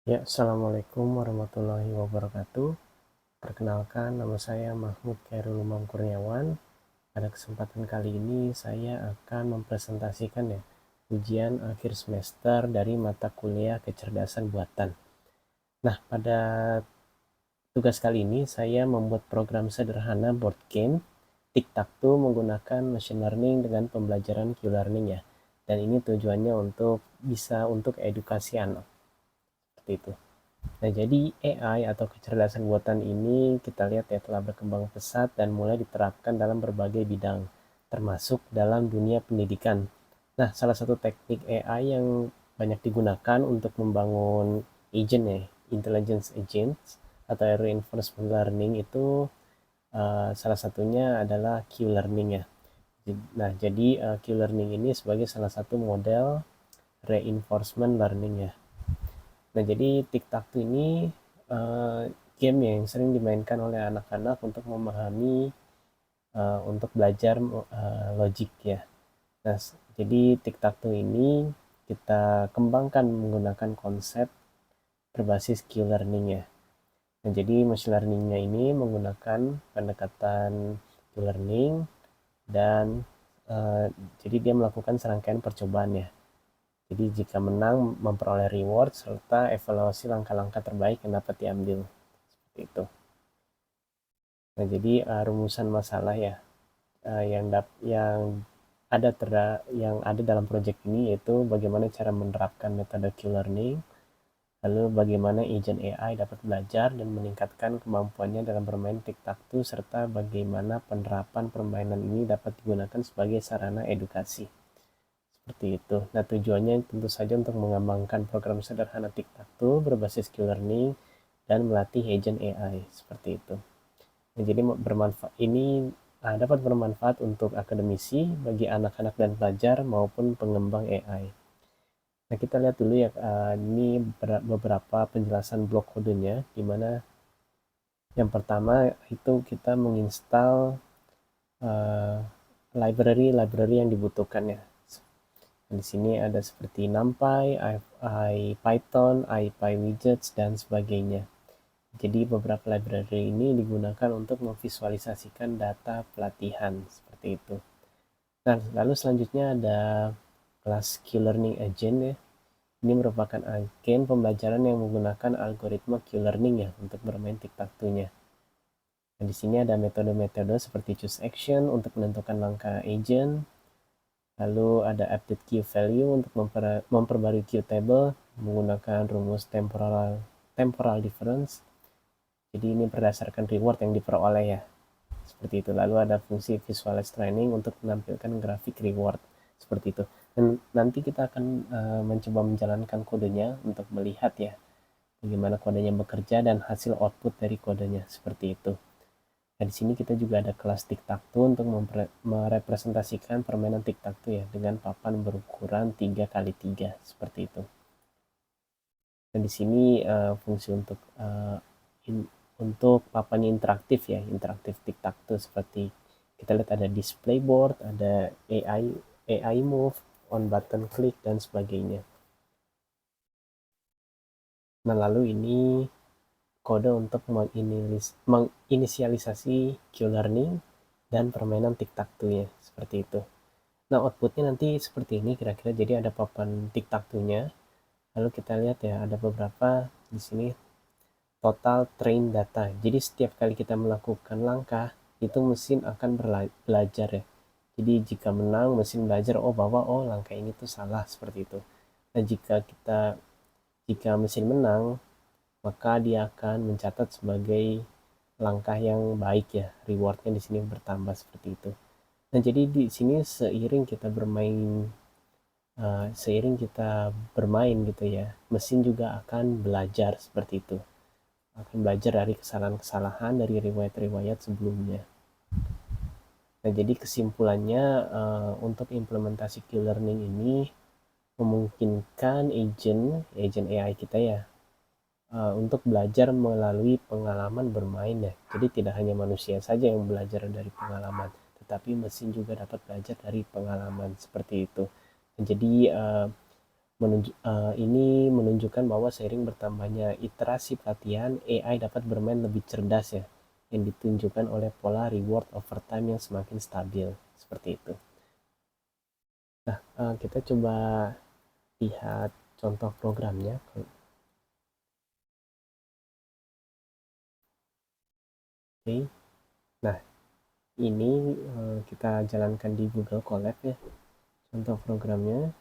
Ya, Assalamualaikum warahmatullahi wabarakatuh. Perkenalkan, nama saya Mahmud Khairul Umam Kurniawan. Pada kesempatan kali ini, saya akan mempresentasikan ujian akhir semester dari mata kuliah kecerdasan buatan. Nah, pada tugas kali ini, saya membuat program sederhana board game tic-tac-toe menggunakan machine learning dengan pembelajaran Q-learning ya. Dan ini tujuannya untuk edukasi anak. Seperti itu. Nah, jadi AI atau kecerdasan buatan ini kita lihat ya telah berkembang pesat dan mulai diterapkan dalam berbagai bidang, termasuk dalam dunia pendidikan. Nah, salah satu teknik AI yang banyak digunakan untuk membangun agent intelligence agents atau reinforcement learning itu salah satunya adalah Q-learning ya. Nah, jadi Q-learning ini sebagai salah satu model reinforcement learning ya. Nah, jadi tic-tac-toe ini uh, game yang sering dimainkan oleh anak-anak untuk memahami, untuk belajar logik ya. Nah, jadi tic-tac-toe ini kita kembangkan menggunakan konsep berbasis Q-learning ya. Nah, jadi machine learning-nya ini menggunakan pendekatan Q-learning dan uh, jadi dia melakukan serangkaian percobaan ya. Jadi jika menang memperoleh reward serta evaluasi langkah-langkah terbaik yang dapat diambil. Seperti itu. Nah, jadi rumusan masalah ya yang ada dalam proyek ini yaitu bagaimana cara menerapkan metode Q-learning, lalu bagaimana agent AI dapat belajar dan meningkatkan kemampuannya dalam bermain tic-tac-toe serta bagaimana penerapan permainan ini dapat digunakan sebagai sarana edukasi. Seperti itu. Nah, tujuannya tentu saja untuk mengembangkan program sederhana tic-tac-toe berbasis Q-learning dan melatih agent AI. Seperti itu. Nah, jadi dapat bermanfaat untuk akademisi, bagi anak-anak dan pelajar maupun pengembang AI. Nah, kita lihat dulu ya, ini beberapa penjelasan blok kodenya, di mana yang pertama itu kita menginstal uh, library yang dibutuhkan ya. Di sini ada seperti NumPy, IPython, IPyWidgets, dan sebagainya. Jadi beberapa library ini digunakan untuk memvisualisasikan data pelatihan seperti itu. Nah, lalu selanjutnya ada kelas Q-Learning Agent ya. Ini merupakan agen pembelajaran yang menggunakan algoritma Q-Learning ya untuk bermain tic-tac-toe-nya. Nah, di sini ada metode-metode seperti choose action untuk menentukan langkah agent, lalu ada update Q value untuk memperbarui Q table menggunakan rumus temporal difference. Jadi ini berdasarkan reward yang diperoleh ya. Seperti itu. Lalu ada fungsi visualize training untuk menampilkan grafik reward. Seperti itu. Dan nanti kita akan mencoba menjalankan kodenya untuk melihat ya bagaimana kodenya bekerja dan hasil output dari kodenya. Seperti itu. Nah, di sini kita juga ada kelas tic-tac-toe untuk merepresentasikan permainan tic-tac-toe ya dengan papan berukuran 3x3 seperti itu. Dan di sini fungsi untuk papannya interaktif ya, interaktif tic-tac-toe seperti kita lihat ada display board, ada AI move, on button click dan sebagainya. Nah, lalu ini kode untuk menginisialisasi Q-learning dan permainan tic-tac-toe-nya seperti itu. Nah, outputnya nanti seperti ini kira-kira. Jadi ada papan tic-tac-toe-nya. Lalu kita lihat ya ada beberapa di sini total train data. Jadi setiap kali kita melakukan langkah, itu mesin akan belajar ya. Jadi jika menang, mesin belajar bahwa langkah ini tuh salah seperti itu. Nah, jika mesin menang, maka dia akan mencatat sebagai langkah yang baik ya. Rewardnya di sini bertambah seperti itu. Nah, jadi di sini seiring kita bermain gitu ya, mesin juga akan belajar seperti itu. Akan belajar dari kesalahan-kesalahan dari riwayat-riwayat sebelumnya. Nah, jadi kesimpulannya untuk implementasi Q-learning ini memungkinkan agent AI kita ya untuk belajar melalui pengalaman bermain ya. Jadi tidak hanya manusia saja yang belajar dari pengalaman, tetapi mesin juga dapat belajar dari pengalaman seperti itu. Jadi Ini menunjukkan bahwa seiring bertambahnya iterasi pelatihan, AI dapat bermain lebih cerdas ya, yang ditunjukkan oleh pola reward over time yang semakin stabil, seperti itu. Nah, kita coba lihat contoh programnya. Oke, nah ini kita jalankan di Google Colab ya, contoh programnya.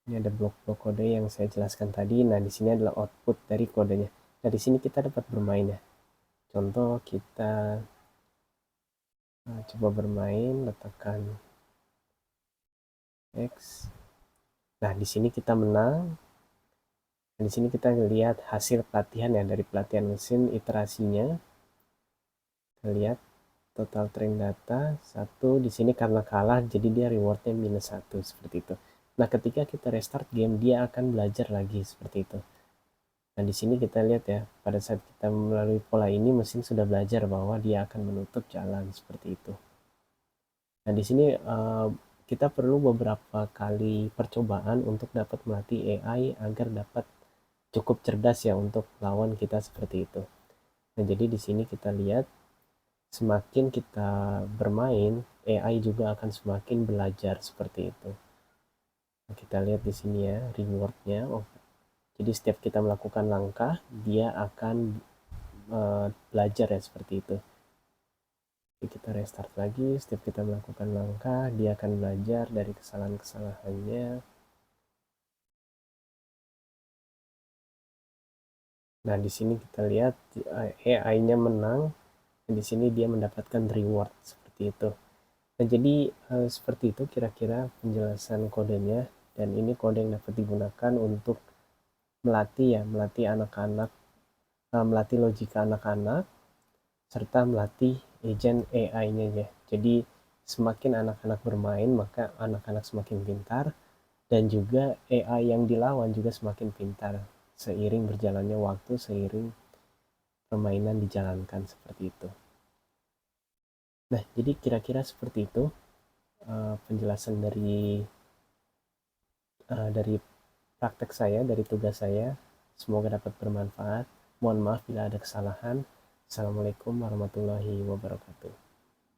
Ini ada blok-blok kode yang saya jelaskan tadi. Nah, di sini adalah output dari kodenya. Nah, di sini kita dapat bermain ya. Contoh kita coba bermain, letakkan X. Nah, di sini kita menang. Nah, di sini kita lihat hasil pelatihan ya, dari pelatihan mesin iterasinya. Kita lihat total train data 1. Di sini karena kalah, jadi dia rewardnya -1, seperti itu. Nah, ketika kita restart game, dia akan belajar lagi, seperti itu. Nah, di sini kita lihat ya, pada saat kita melalui pola ini, mesin sudah belajar bahwa dia akan menutup jalan, seperti itu. Nah, di sini kita perlu beberapa kali percobaan untuk dapat melatih AI agar dapat cukup cerdas ya untuk lawan kita, seperti itu. Nah, jadi di sini kita lihat semakin kita bermain, AI juga akan semakin belajar, seperti itu. Nah, kita lihat di sini ya rewardnya. Oh, jadi setiap kita melakukan langkah, dia akan belajar ya, seperti itu. Jadi kita restart lagi, setiap kita melakukan langkah, dia akan belajar dari kesalahan-kesalahannya. Nah, di sini kita lihat AI-nya menang, dan di sini dia mendapatkan reward, seperti itu. Nah, jadi seperti itu kira-kira penjelasan kodenya, dan ini kode yang dapat digunakan untuk melatih anak-anak, melatih logika anak-anak, serta melatih agent AI-nya ya. Jadi semakin anak-anak bermain, maka anak-anak semakin pintar, dan juga AI yang dilawan juga semakin pintar seiring berjalannya waktu, seiring permainan dijalankan, seperti itu. Nah, jadi kira-kira seperti itu penjelasan dari praktek saya, dari tugas saya. Semoga dapat bermanfaat. Mohon maaf bila ada kesalahan. Assalamualaikum warahmatullahi wabarakatuh.